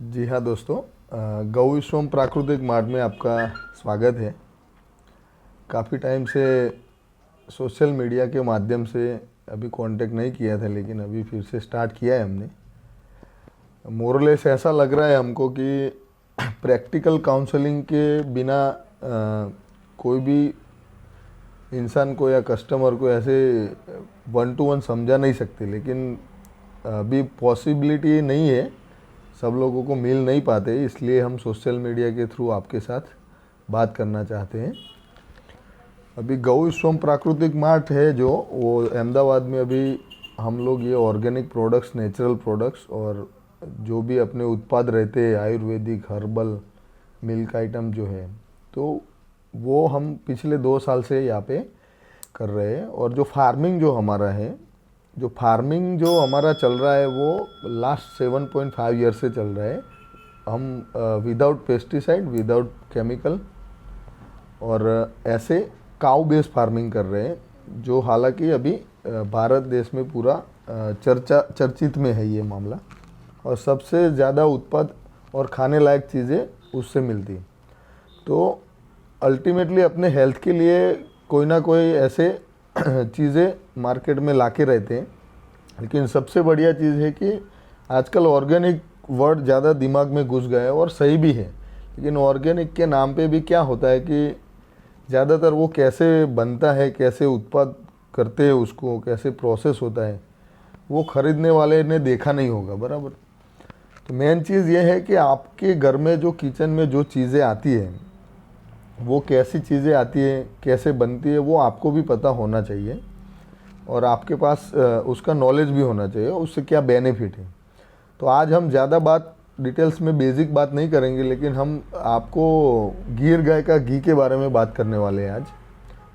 जी हाँ दोस्तों, गौ विश्वम प्राकृतिक मार्ट में आपका स्वागत है। काफ़ी टाइम से सोशल मीडिया के माध्यम से अभी कांटेक्ट नहीं किया था, लेकिन अभी फिर से स्टार्ट किया है हमने। मोरलेस ऐसा लग रहा है हमको कि प्रैक्टिकल काउंसलिंग के बिना कोई भी इंसान को या कस्टमर को ऐसे वन टू वन समझा नहीं सकते। लेकिन अभी पॉसिबिलिटी नहीं है, सब लोगों को मिल नहीं पाते, इसलिए हम सोशल मीडिया के थ्रू आपके साथ बात करना चाहते हैं। अभी गौ विश्वम प्राकृतिक मार्ट है जो वो अहमदाबाद में, अभी हम लोग ये ऑर्गेनिक प्रोडक्ट्स, नेचुरल प्रोडक्ट्स और जो भी अपने उत्पाद रहते हैं आयुर्वेदिक, हर्बल, मिल्क आइटम जो है, तो वो हम पिछले 2 साल से यहाँ पे कर रहे हैं। और जो फार्मिंग जो हमारा है, जो फार्मिंग जो हमारा चल रहा है वो लास्ट 7.5 ईयर से चल रहा है। हम विदाउट पेस्टिसाइड, विदाउट केमिकल और ऐसे काऊ बेस्ड फार्मिंग कर रहे हैं, जो हालांकि अभी भारत देश में पूरा चर्चित में है ये मामला। और सबसे ज़्यादा उत्पाद और खाने लायक चीज़ें उससे मिलती। तो अल्टीमेटली अपने हेल्थ के लिए कोई ना कोई ऐसे चीज़ें मार्केट में लाके रहते हैं। लेकिन सबसे बढ़िया चीज़ है कि आजकल ऑर्गेनिक वर्ड ज़्यादा दिमाग में घुस गया है और सही भी है। लेकिन ऑर्गेनिक के नाम पे भी क्या होता है कि ज़्यादातर वो कैसे बनता है, कैसे उत्पाद करते हैं उसको, कैसे प्रोसेस होता है, वो ख़रीदने वाले ने देखा नहीं होगा बराबर। तो मेन चीज़ ये है कि आपके घर में जो किचन में जो चीज़ें आती है, वो कैसी चीज़ें आती है, कैसे बनती है, वो आपको भी पता होना चाहिए और आपके पास उसका नॉलेज भी होना चाहिए, उससे क्या बेनिफिट है। तो आज हम ज़्यादा बात डिटेल्स में बेसिक बात नहीं करेंगे, लेकिन हम आपको गिर गाय का घी के बारे में बात करने वाले हैं आज।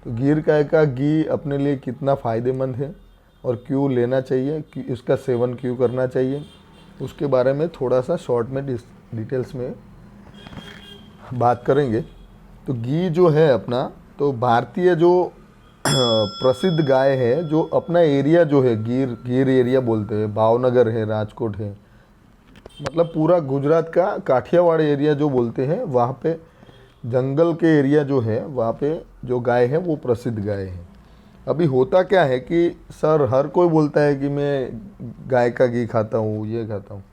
तो गिर गाय का घी अपने लिए कितना फ़ायदेमंद है और क्यों लेना चाहिए, इसका सेवन क्यों करना चाहिए, उसके बारे में थोड़ा सा शॉर्ट में डिटेल्स में बात करेंगे। तो घी जो है अपना, तो भारतीय जो प्रसिद्ध गाय है, जो अपना एरिया जो है गिर एरिया बोलते हैं, भावनगर है, राजकोट है, मतलब पूरा गुजरात का काठियावाड़ एरिया जो बोलते हैं, वहाँ पे जंगल के एरिया जो है, वहाँ पे जो गाय है वो प्रसिद्ध गाय है। अभी होता क्या है कि सर हर कोई बोलता है कि मैं गाय का घी खाता हूँ, ये खाता हूँ,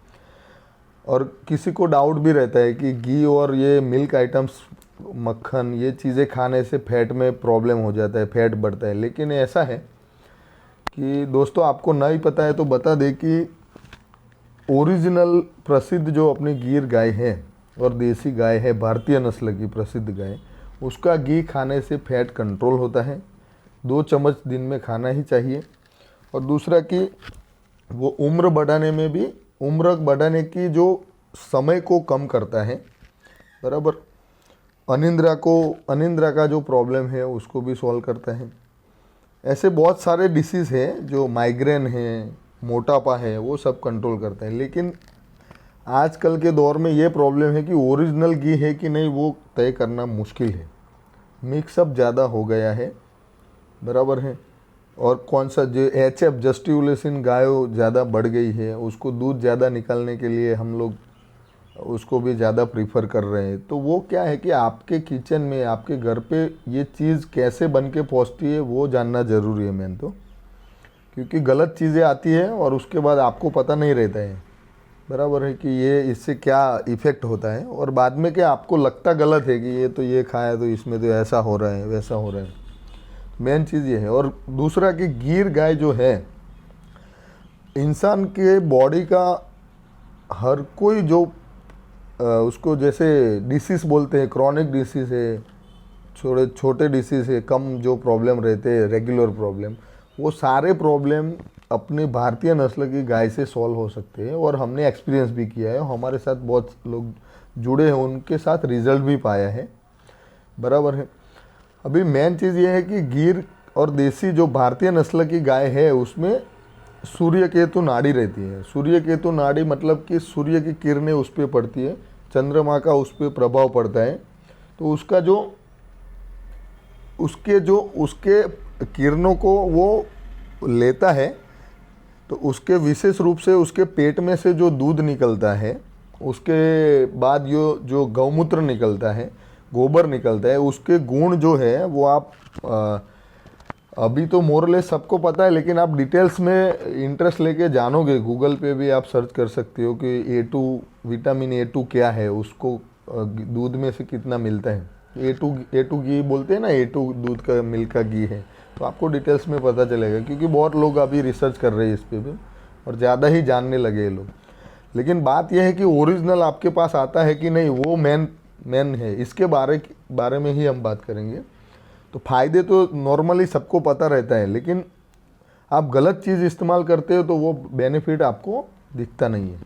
और किसी को डाउट भी रहता है कि घी और ये मिल्क आइटम्स, मक्खन, ये चीज़ें खाने से फैट में प्रॉब्लम हो जाता है, फैट बढ़ता है। लेकिन ऐसा है कि दोस्तों, आपको नहीं पता है तो बता दें कि ओरिजिनल प्रसिद्ध जो अपनी गिर गाय है और देसी गाय है, भारतीय नस्ल की प्रसिद्ध गाय, उसका घी खाने से फैट कंट्रोल होता है। 2 चम्मच दिन में खाना ही चाहिए। और दूसरा कि वो उम्र बढ़ाने की जो समय को कम करता है बराबर। अनिद्रा का जो प्रॉब्लम है उसको भी सॉल्व करता है। ऐसे बहुत सारे डिसीज़ हैं, जो माइग्रेन है, मोटापा है, वो सब कंट्रोल करता है। लेकिन आजकल के दौर में ये प्रॉब्लम है कि ओरिजिनल घी है कि नहीं वो तय करना मुश्किल है। मिक्सअप ज़्यादा हो गया है बराबर है। और कौन सा जो HF जस्टिकुलेशन गाय ज़्यादा बढ़ गई है, उसको दूध ज़्यादा निकालने के लिए हम लोग उसको भी ज़्यादा प्रीफर कर रहे हैं। तो वो क्या है कि आपके किचन में, आपके घर पे ये चीज़ कैसे बन के पहुँचती है वो जानना ज़रूरी है मेन तो। क्योंकि गलत चीज़ें आती है और उसके बाद आपको पता नहीं रहता है बराबर है कि ये इससे क्या इफ़ेक्ट होता है, और बाद में क्या आपको लगता गलत है कि ये तो ये खाया तो इसमें तो ऐसा हो रहा है, वैसा हो रहा है। मेन चीज़ ये है। और दूसरा कि गिर गाय जो है, इंसान के बॉडी का हर कोई जो उसको जैसे डिसीज़ बोलते हैं, क्रॉनिक डिसीज़ है, छोटे डिसीज़ है, कम जो प्रॉब्लम रहते हैं, रेगुलर प्रॉब्लम, वो सारे प्रॉब्लम अपनी भारतीय नस्ल की गाय से सॉल्व हो सकते हैं। और हमने एक्सपीरियंस भी किया है, हमारे साथ बहुत लोग जुड़े हैं, उनके साथ रिजल्ट भी पाया है बराबर है। अभी मेन चीज़ ये है कि गिर और देसी जो भारतीय नस्ल की गाय है, उसमें सूर्य केतु नाड़ी रहती है। सूर्य केतु नाड़ी मतलब कि सूर्य की किरणें उस पर पड़ती है, चंद्रमा का उस पर प्रभाव पड़ता है। तो उसका जो उसके किरणों को वो लेता है, तो उसके विशेष रूप से उसके पेट में से जो दूध निकलता है उसके बाद जो गौमूत्र निकलता है, गोबर निकलता है, उसके गुण जो है वो आप अभी तो मोरलेस सबको पता है, लेकिन आप डिटेल्स में इंटरेस्ट लेके जानोगे, गूगल पे भी आप सर्च कर सकते हो कि A2 विटामिन A2 क्या है, उसको दूध में से कितना मिलता है। A2 घी बोलते हैं ना, A2 दूध का मिल्क का घी है, तो आपको डिटेल्स में पता चलेगा, क्योंकि बहुत लोग अभी रिसर्च कर रहे हैं इस पे भी और ज़्यादा ही जानने लगे ये लोग। लेकिन बात यह है कि ओरिजिनल आपके पास आता है कि नहीं, वो मेन है। इसके बारे में ही हम बात करेंगे। तो फ़ायदे तो नॉर्मली सबको पता रहता है, लेकिन आप गलत चीज़ इस्तेमाल करते हो तो वो बेनिफिट आपको दिखता नहीं है।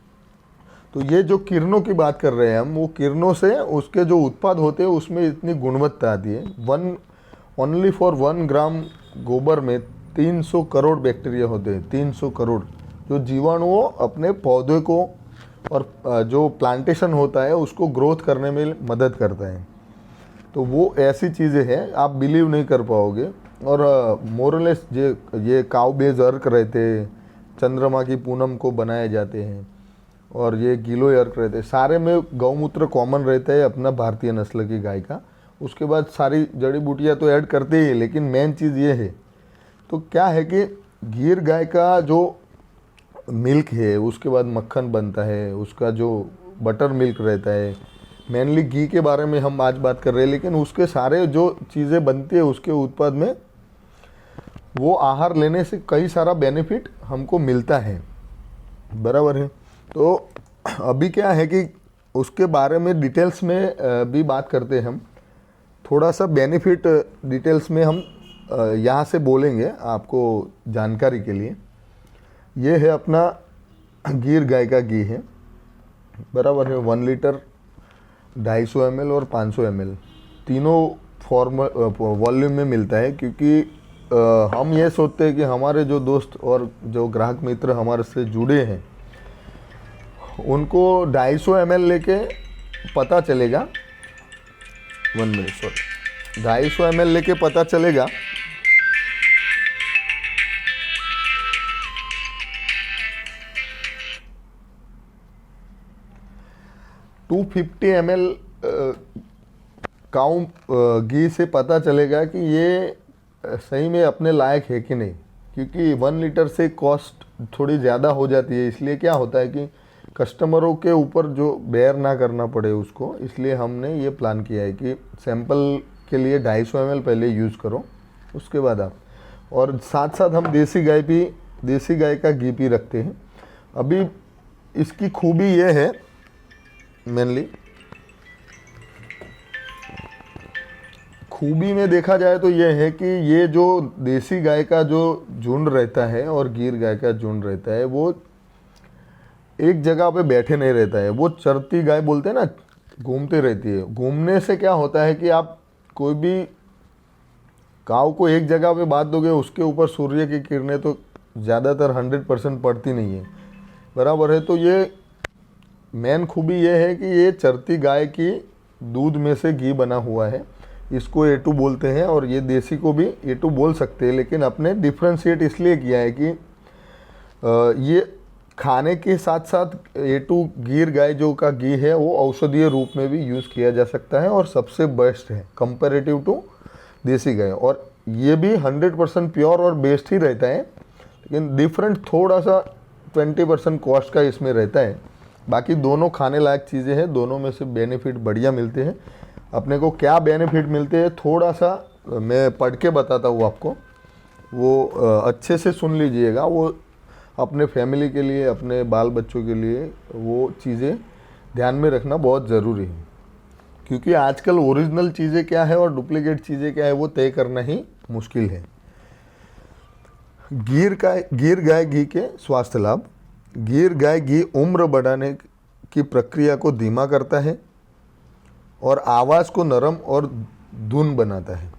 तो ये जो किरणों की बात कर रहे हैं हम, वो किरणों से उसके जो उत्पाद होते हैं उसमें इतनी गुणवत्ता आती है। ओनली फॉर 1 ग्राम गोबर में 300 करोड़ बैक्टीरिया होते हैं, 300 करोड़, जो जीवाणुओं अपने पौधे को और जो प्लांटेशन होता है उसको ग्रोथ करने में मदद करता है। तो वो ऐसी चीज़ें हैं, आप बिलीव नहीं कर पाओगे। और मोरलेस ये काउ बेज अर्क रहते, चंद्रमा की पूनम को बनाए जाते हैं, और ये गीलो अर्क रहते हैं। सारे में गौमूत्र कॉमन रहता है अपना भारतीय नस्ल की गाय का। उसके बाद सारी जड़ी बूटियाँ तो ऐड करते ही, लेकिन मेन चीज़ ये है। तो क्या है कि गीर गाय का जो मिल्क है, उसके बाद मक्खन बनता है, उसका जो बटर मिल्क रहता है, मेनली घी के बारे में हम आज बात कर रहे हैं, लेकिन उसके सारे जो चीज़ें बनती है उसके उत्पाद में, वो आहार लेने से कई सारा बेनिफिट हमको मिलता है, बराबर है। तो अभी क्या है कि उसके बारे में डिटेल्स में भी बात करते हैं हम। थोड़ा सा बेनिफिट डिटेल्स में हम यहाँ से बोलेंगे आपको जानकारी के लिए। ये है अपना गीर गाय का घी है, बराबर है। 1 लीटर 250 ml और 500 ml तीनों वॉल्यूम में मिलता है, क्योंकि हम ये सोचते हैं कि हमारे जो दोस्त और जो ग्राहक मित्र हमारे से जुड़े हैं उनको 250 ml लेके पता चलेगा, 1 मिनट सॉरी, 250 ml लेके पता चलेगा 250 ml काऊ घी से पता चलेगा कि ये सही में अपने लायक है कि नहीं, क्योंकि 1 लीटर से कॉस्ट थोड़ी ज़्यादा हो जाती है। इसलिए क्या होता है कि कस्टमरों के ऊपर जो बेयर ना करना पड़े उसको, इसलिए हमने ये प्लान किया है कि सैंपल के लिए 250 ml पहले यूज़ करो, उसके बाद आप। और साथ साथ हम देसी गाय का घी भी रखते हैं। अभी इसकी खूबी ये है, मेनली खूबी में देखा जाए तो ये है कि ये जो देसी गाय का जो झुंड रहता है और गीर गाय का झुंड रहता है, वो एक जगह पे बैठे नहीं रहता है। वो चरती गाय बोलते हैं ना, घूमते रहती है। घूमने से क्या होता है कि आप कोई भी काऊ को एक जगह पे बांध दोगे, उसके ऊपर सूर्य की किरणें तो ज़्यादातर 100% पड़ती नहीं है, बराबर है। तो ये मेन खूबी ये है कि ये चरती गाय की दूध में से घी बना हुआ है। इसको A2 बोलते हैं, और ये देसी को भी A2 बोल सकते हैं, लेकिन अपने डिफ्रेंशिएट इसलिए किया है कि ये खाने के साथ साथ A2 गीर गाय जो का घी है वो औषधीय रूप में भी यूज़ किया जा सकता है, और सबसे बेस्ट है कंपैरेटिव टू देसी गाय। और ये भी 100% प्योर और बेस्ट ही रहता है, लेकिन डिफरेंट थोड़ा सा 20% कॉस्ट का इसमें रहता है। बाकी दोनों खाने लायक चीज़ें हैं, दोनों में से बेनिफिट बढ़िया मिलते हैं। अपने को क्या बेनिफिट मिलते हैं थोड़ा सा मैं पढ़ के बताता हूँ आपको, वो अच्छे से सुन लीजिएगा। वो अपने फैमिली के लिए, अपने बाल बच्चों के लिए वो चीज़ें ध्यान में रखना बहुत ज़रूरी है, क्योंकि आजकल ओरिजिनल चीज़ें क्या है और डुप्लीकेट चीज़ें क्या है वो तय करना ही मुश्किल है। गीर गाय घी के स्वास्थ्य लाभ। गीर गाय घी उम्र बढ़ाने की प्रक्रिया को धीमा करता है और आवाज़ को नरम और धुन बनाता है।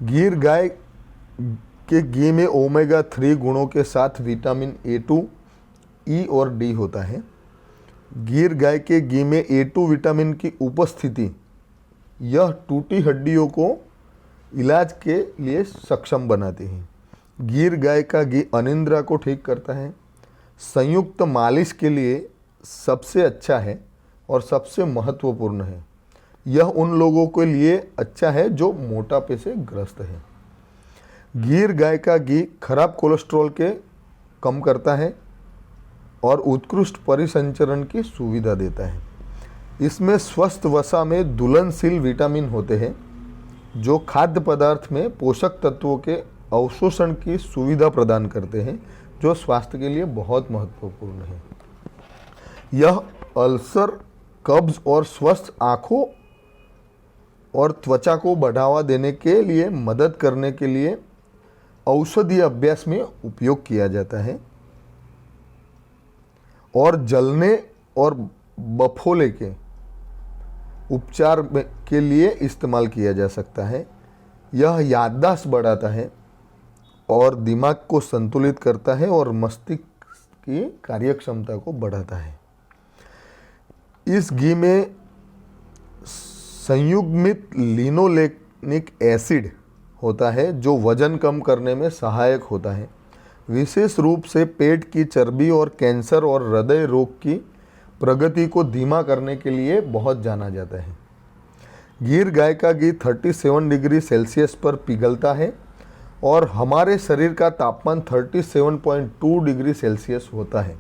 गीर गाय के घी में ओमेगा 3 गुणों के साथ विटामिन A2, E और D होता है। गीर गाय के घी में A2 विटामिन की उपस्थिति यह टूटी हड्डियों को इलाज के लिए सक्षम बनाती है। गीर गाय का घी अनिद्रा को ठीक करता है। संयुक्त मालिश के लिए सबसे अच्छा है। और सबसे महत्वपूर्ण है, यह उन लोगों के लिए अच्छा है जो मोटापे से ग्रस्त है। गीर गाय का घी खराब कोलेस्ट्रॉल के कम करता है और उत्कृष्ट परिसंचरण की सुविधा देता है। इसमें स्वस्थ वसा में दुलनशील विटामिन होते हैं जो खाद्य पदार्थ में पोषक तत्वों के अवशोषण की सुविधा प्रदान करते हैं, जो स्वास्थ्य के लिए बहुत महत्वपूर्ण है। यह अल्सर, कब्ज और स्वस्थ आँखों और त्वचा को बढ़ावा देने के लिए मदद करने के लिए औषधीय अभ्यास में उपयोग किया जाता है और जलने और बफोले के उपचार के लिए इस्तेमाल किया जा सकता है। यह याददाश्त बढ़ाता है और दिमाग को संतुलित करता है और मस्तिष्क की कार्यक्षमता को बढ़ाता है। इस घी में संयुग्मित लिनोलेनिक एसिड होता है जो वजन कम करने में सहायक होता है, विशेष रूप से पेट की चर्बी और कैंसर और हृदय रोग की प्रगति को धीमा करने के लिए बहुत जाना जाता है। गीर गाय का घी 37 डिग्री सेल्सियस पर पिघलता है और हमारे शरीर का तापमान 37.2 डिग्री सेल्सियस होता है।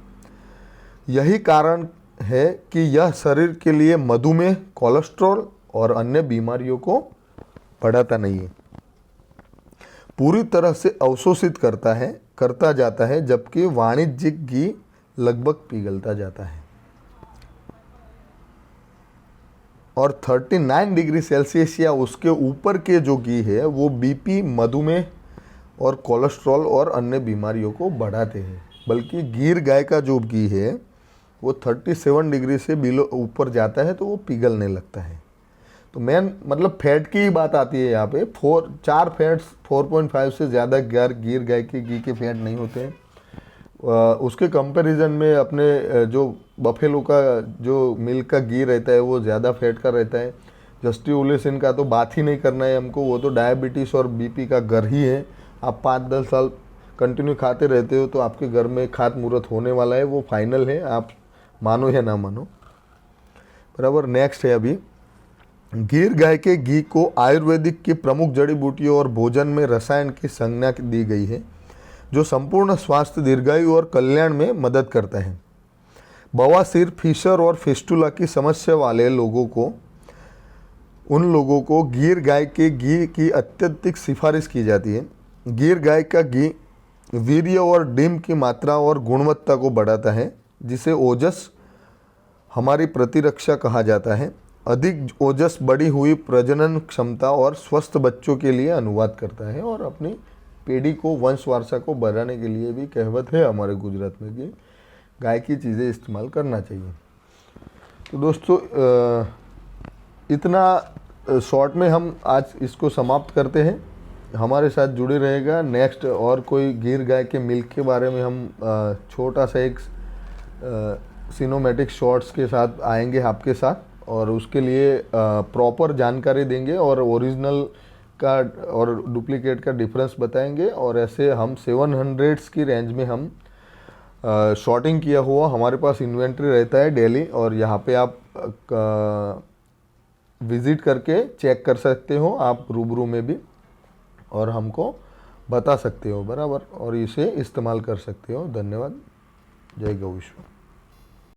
यही कारण है कि यह शरीर के लिए मधुमेह, कोलेस्ट्रॉल और अन्य बीमारियों को बढ़ाता नहीं है, पूरी तरह से अवशोषित करता जाता है, जबकि वाणिज्यिक घी लगभग पिघलता जाता है। और 39 डिग्री सेल्सियस या उसके ऊपर के जो घी है वो बीपी, मधुमेह और कोलेस्ट्रॉल और अन्य बीमारियों को बढ़ाते हैं, बल्कि गीर गाय का जो घी है वो 37 डिग्री से बिलो ऊपर जाता है तो वो पिघलने लगता है। तो मेन मतलब फैट की ही बात आती है यहाँ पे। 4 फैट्स 4.5 से ज़्यादा गीर गाय के घी के फैट नहीं होते हैं। उसके कंपैरिजन में अपने जो बफेलो का जो मिल्क का घी रहता है वो ज़्यादा फैट का रहता है। जस्टी ओलेसिन का तो बात ही नहीं करना है हमको, वो तो डायबिटीज़ और बीपी का घर ही है। आप 5-10 साल कंटिन्यू खाते रहते हो तो आपके घर में खात मुहूर्त होने वाला है, वो फाइनल है, आप मानो या ना मानो। बराबर। नेक्स्ट है अभी, गीर गाय के घी को आयुर्वेदिक की प्रमुख जड़ी बूटियों और भोजन में रसायन की संज्ञा दी गई है जो संपूर्ण स्वास्थ्य, दीर्घायु और कल्याण में मदद करता है। बवासीर, फिशर और फिस्टुला की समस्या वाले उन लोगों को गीर गाय के घी की अत्यधिक सिफारिश की जाती है। गीर गाय का घी वीर्य और डिम की मात्रा और गुणवत्ता को बढ़ाता है, जिसे ओजस, हमारी प्रतिरक्षा कहा जाता है। अधिक ओजस बढ़ी हुई प्रजनन क्षमता और स्वस्थ बच्चों के लिए अनुवाद करता है और अपनी पीढ़ी को, वंश वारसा को बढ़ाने के लिए भी कहावत है हमारे गुजरात में कि गाय की चीज़ें इस्तेमाल करना चाहिए। तो दोस्तों इतना शॉर्ट में हम आज इसको समाप्त करते हैं। हमारे साथ जुड़े रहेगा। नेक्स्ट और कोई गीर गाय के मिल्क के बारे में हम छोटा सा एक सिनेमैटिक शॉर्ट्स के साथ आएंगे आपके साथ, और उसके लिए प्रॉपर जानकारी देंगे और ओरिजिनल का और डुप्लीकेट का डिफरेंस बताएंगे। और ऐसे हम 700s की रेंज में हम शॉर्टिंग किया हुआ हमारे पास इन्वेंट्री रहता है डेली, और यहाँ पे आप विज़िट करके चेक कर सकते हो, आप रूबरू में भी, और हमको बता सकते हो। बराबर। और इसे इस्तेमाल कर सकते हो। धन्यवाद। जय गौ विश्व।